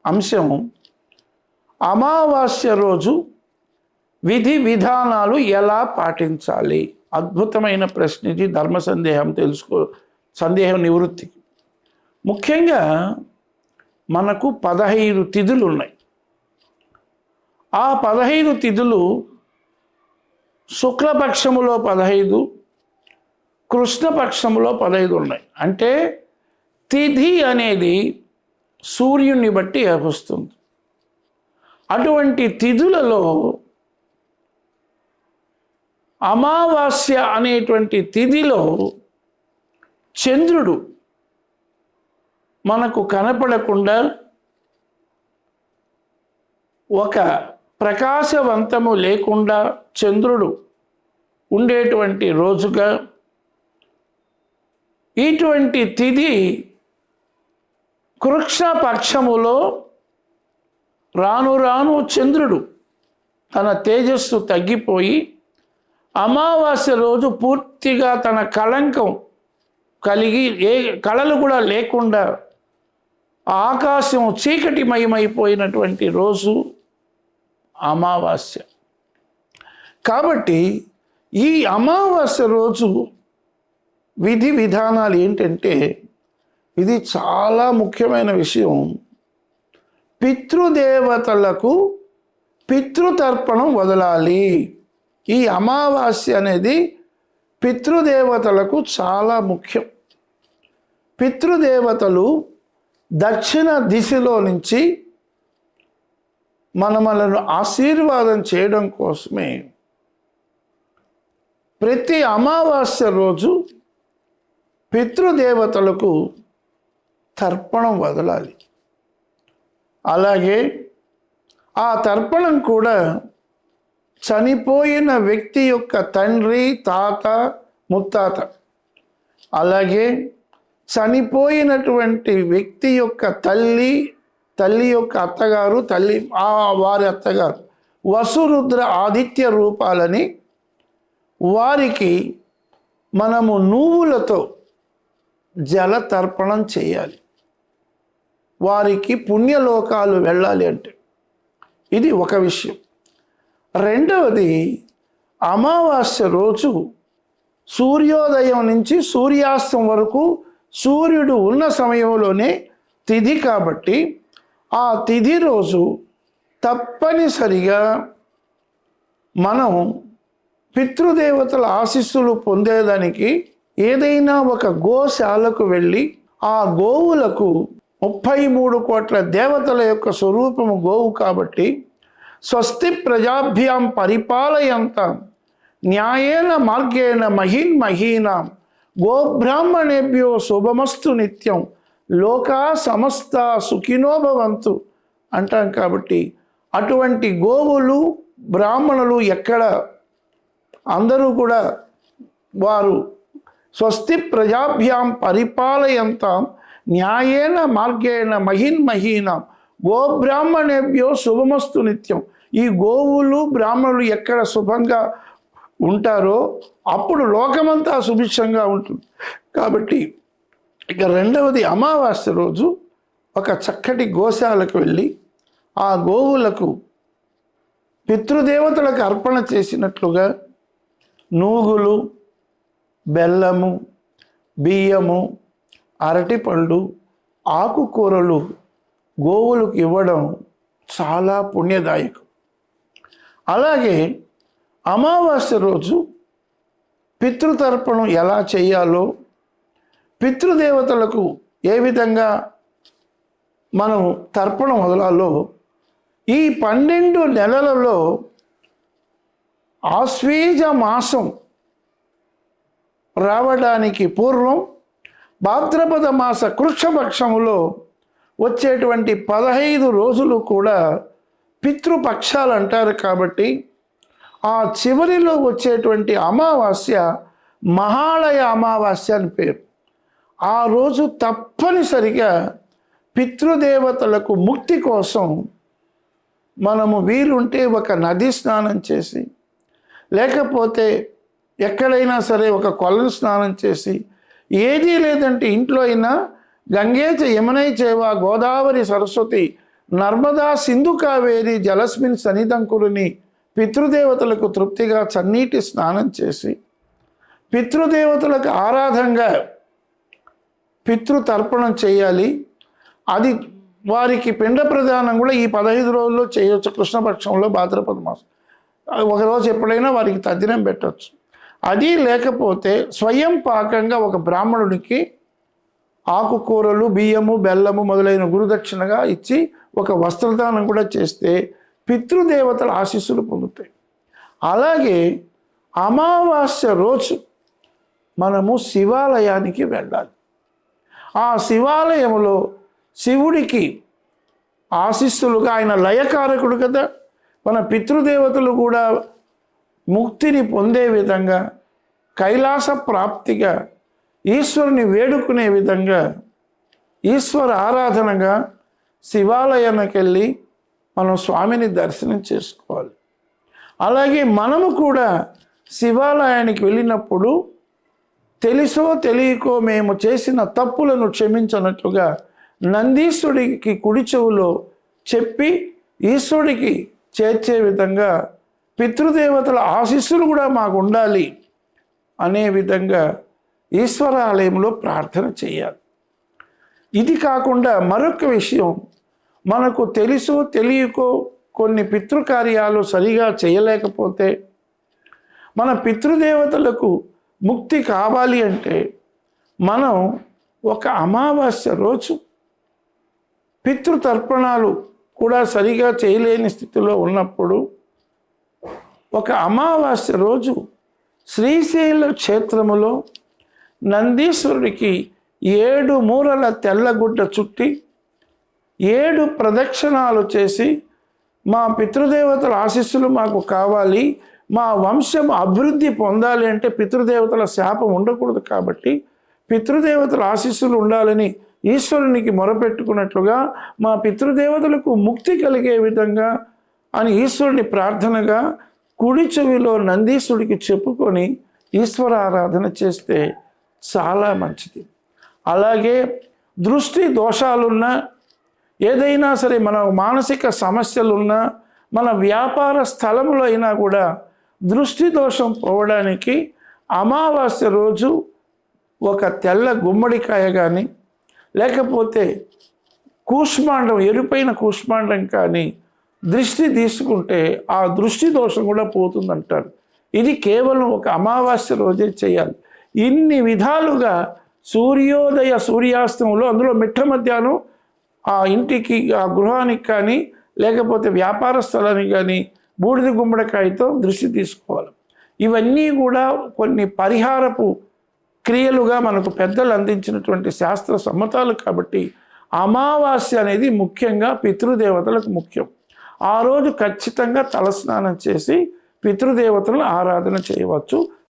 అంశం అమావాస్య రోజు విధి విధానాలు ఎలా పాటించాలి. అద్భుతమైన ప్రశ్న ఇది. ధర్మ సందేహం సందేహం నివృత్తికి. ముఖ్యంగా మనకు 15 తిథులు ఉన్నాయి. ఆ 15 తిథులు శుక్లపక్షములో 15, కృష్ణపక్షములో 15 ఉన్నాయి. అంటే తిథి అనేది సూర్యుని బట్టి వస్తుంది. అటువంటి తిథులలో అమావాస్య అనేటువంటి తిథిలో చంద్రుడు మనకు కనపడకుండా ఒక ప్రకాశవంతము లేకుండా చంద్రుడు ఉండేటువంటి రోజుగా ఇటువంటి తిథి కృష్ణపక్షములో రాను రాను చంద్రుడు తన తేజస్సు తగ్గిపోయి అమావాస్య రోజు పూర్తిగా తన కళంకం కలిగి ఏ కళలు కూడా లేకుండా ఆకాశం చీకటిమయమైపోయినటువంటి రోజు అమావాస్య. కాబట్టి ఈ అమావాస్య రోజు విధి విధానాలు ఏంటంటే, ఇది చాలా ముఖ్యమైన విషయం. పితృదేవతలకు పితృతర్పణం వదలాలి. ఈ అమావాస్య అనేది పితృదేవతలకు చాలా ముఖ్యం. పితృదేవతలు దక్షిణ దిశలో నుంచి మనలను ఆశీర్వాదం చేయడం కోసమే ప్రతి అమావాస్య రోజు పితృదేవతలకు తర్పణం వదలాలి. అలాగే ఆ తర్పణం కూడా చనిపోయిన వ్యక్తి యొక్క తండ్రి, తాత, ముత్తాత, అలాగే చనిపోయినటువంటి వ్యక్తి యొక్క తల్లి యొక్క అత్తగారు, వారి అత్తగారు, వసురుద్ర ఆదిత్య రూపాలని వారికి మనము నువ్వులతో జల తర్పణం చేయాలి. వారికి పుణ్యలోకాలు వెళ్ళాలి అంటే ఇది ఒక విషయం. రెండవది, అమావాస్య రోజు సూర్యోదయం నుంచి సూర్యాస్తం వరకు సూర్యుడు ఉన్న సమయంలోనే తిథి కాబట్టి ఆ తిథి రోజు తప్పనిసరిగా మనం పితృదేవతల ఆశీస్సులు పొందేదానికి ఏదైనా ఒక గోశాలకు వెళ్ళి ఆ గోవులకు 33 కోట్ల దేవతల యొక్క స్వరూపము గోవు కాబట్టి స్వస్తి ప్రజాభ్యాం పరిపాలయంతాం న్యాయేన మార్గేణ మహీనాం గోబ్రాహ్మణేభ్యో శుభమస్తు నిత్యం లోకా సమస్త సుఖినో భవంతు అంటాం. కాబట్టి అటువంటి గోవులు బ్రాహ్మణులు ఎక్కడ అందరూ కూడా వారు స్వస్తి ప్రజాభ్యాం పరిపాలయంతాం న్యాయేన మార్గేణ మహీనాం గోబ్రాహ్మణేభ్యో శుభమస్తు నిత్యం. ఈ గోవులు బ్రాహ్మణులు ఎక్కడ శుభంగా ఉంటారో అప్పుడు లోకమంతా సుభిక్షంగా ఉంటుంది. కాబట్టి ఇక రెండవది, అమావాస్య రోజు ఒక చక్కటి గోశాలకు వెళ్ళి ఆ గోవులకు పితృదేవతలకు అర్పణ చేసినట్లుగా నూగులు, బెల్లము, బియ్యము, అరటిపళ్ళు, ఆకుకూరలు గోవులకు ఇవ్వడం చాలా పుణ్యదాయకం. అలాగే అమావాస్య రోజు పితృతర్పణం ఎలా చేయాలో, పితృదేవతలకు ఏ విధంగా మనం తర్పణం వదలాలో ఈ 12 నెలలలో ఆశ్వీజ మాసం రావడానికి పూర్వం భాద్రపద మాస కృష్ణపక్షములో వచ్చేటువంటి 15 రోజులు కూడా పితృపక్షాలు అంటారు. కాబట్టి ఆ చివరిలో వచ్చేటువంటి అమావాస్య మహాళయ అమావాస్య అని పేరు. ఆ రోజు తప్పనిసరిగా పితృదేవతలకు ముక్తి కోసం మనము వీలుంటే ఒక నది స్నానం చేసి, లేకపోతే ఎక్కడైనా సరే ఒక కొలను స్నానం చేసి, ఏదీ లేదంటే ఇంట్లో అయినా గంగే చ యమునై చేవ గోదావరి సరస్వతి నర్మదా సింధు కావేరి జలస్మిన్ సన్నిధంకురుని పితృదేవతలకు తృప్తిగా చన్నీటి స్నానం చేసి పితృదేవతలకు ఆరాధనగా పితృతర్పణం చేయాలి. అది వారికి పిండ ప్రదానం కూడా ఈ 15 రోజుల్లో చేయొచ్చు. కృష్ణపక్షంలో భాద్రపద మాసం ఒకరోజు ఎప్పుడైనా వారికి తద్దినం పెట్టవచ్చు. అది లేకపోతే స్వయం పాకంగా ఒక బ్రాహ్మణుడికి ఆకుకూరలు, బియ్యము, బెల్లము మొదలైన గురుదక్షిణగా ఇచ్చి ఒక వస్త్రదానం కూడా చేస్తే పితృదేవతల ఆశీస్సులు పొందుతాయి. అలాగే అమావాస్య రోజు మనము శివాలయానికి వెళ్ళాలి. ఆ శివాలయంలో శివుడికి ఆశీస్సులుగా, ఆయన లయకారకుడు కదా, మన పితృదేవతలు కూడా ముక్తిని పొందే విధంగా, కైలాస ప్రాప్తిగా, ఈశ్వరుని వేడుకునే విధంగా, ఈశ్వర ఆరాధనగా శివాలయానికి వెళ్ళి మనం స్వామిని దర్శనం చేసుకోవాలి. అలాగే మనము కూడా శివాలయానికి వెళ్ళినప్పుడు తెలుసో తెలియకో మేము చేసిన తప్పులను క్షమించనట్లుగా నందీశ్వరుడికి కుడి చెవులో చెప్పి ఈశ్వరుడికి చేర్చే విధంగా పితృదేవతల ఆశీస్సులు కూడా మాకు ఉండాలి అనే విధంగా ఈశ్వరాలయంలో ప్రార్థన చేయాలి. ఇది కాకుండా మరొక విషయం, మనకు తెలుసో తెలియకో కొన్ని పితృకార్యాలు సరిగా చేయలేకపోతే మన పితృదేవతలకు ముక్తి కావాలి అంటే మనం ఒక అమావాస్య రోజు పితృతర్పణాలు కూడా సరిగా చేయలేని స్థితిలో ఉన్నప్పుడు ఒక అమావాస్య రోజు శ్రీశైల క్షేత్రములో నందీశ్వరుడికి 7 మూరల తెల్లగుడ్డ చుట్టి 7 ప్రదక్షిణాలు చేసి మా పితృదేవతల ఆశీస్సులు మాకు కావాలి, మా వంశం అభివృద్ధి పొందాలి అంటే పితృదేవతల శాపం ఉండకూడదు కాబట్టి పితృదేవతల ఆశీస్సులు ఉండాలని ఈశ్వరునికి మొరపెట్టుకున్నట్లుగా మా పితృదేవతలకు ముక్తి కలిగే విధంగా అని ఈశ్వరుని ప్రార్థనగా కుడి చెవిలో నందీశ్వరుడికి చెప్పుకొని ఈశ్వర ఆరాధన చేస్తే చాలా మంచిది. అలాగే దృష్టి దోషాలున్నా, ఏదైనా సరే మన మానసిక సమస్యలున్నా, మన వ్యాపార స్థలంలో అయినా కూడా దృష్టి దోషం పోవడానికి అమావాస్య రోజు ఒక తెల్ల గుమ్మడికాయ కానీ లేకపోతే కూష్మాండం, ఎరుపైన కూష్మాండం కానీ దృష్టి తీసుకుంటే ఆ దృష్టి దోషం కూడా పోతుందంటారు. ఇది కేవలం ఒక అమావాస్య రోజే చేయాలి. ఇన్ని విధాలుగా సూర్యోదయ సూర్యాస్తమంలో, అందులో మిట్ట మధ్యాహ్నం ఆ ఇంటికి, ఆ గృహానికి కానీ లేకపోతే వ్యాపార స్థలానికి కానీ బూడిద గుమ్మడికాయతో దృష్టి తీసుకోవాలి. ఇవన్నీ కూడా కొన్ని పరిహారపు క్రియలుగా మనకు పెద్దలు అందించినటువంటి శాస్త్ర సమ్మతాలు కాబట్టి అమావాస్య అనేది ముఖ్యంగా పితృదేవతలకు ముఖ్యం. ఆ రోజు ఖచ్చితంగా తలస్నానం చేసి పితృదేవతలను ఆరాధన చేయవచ్చు.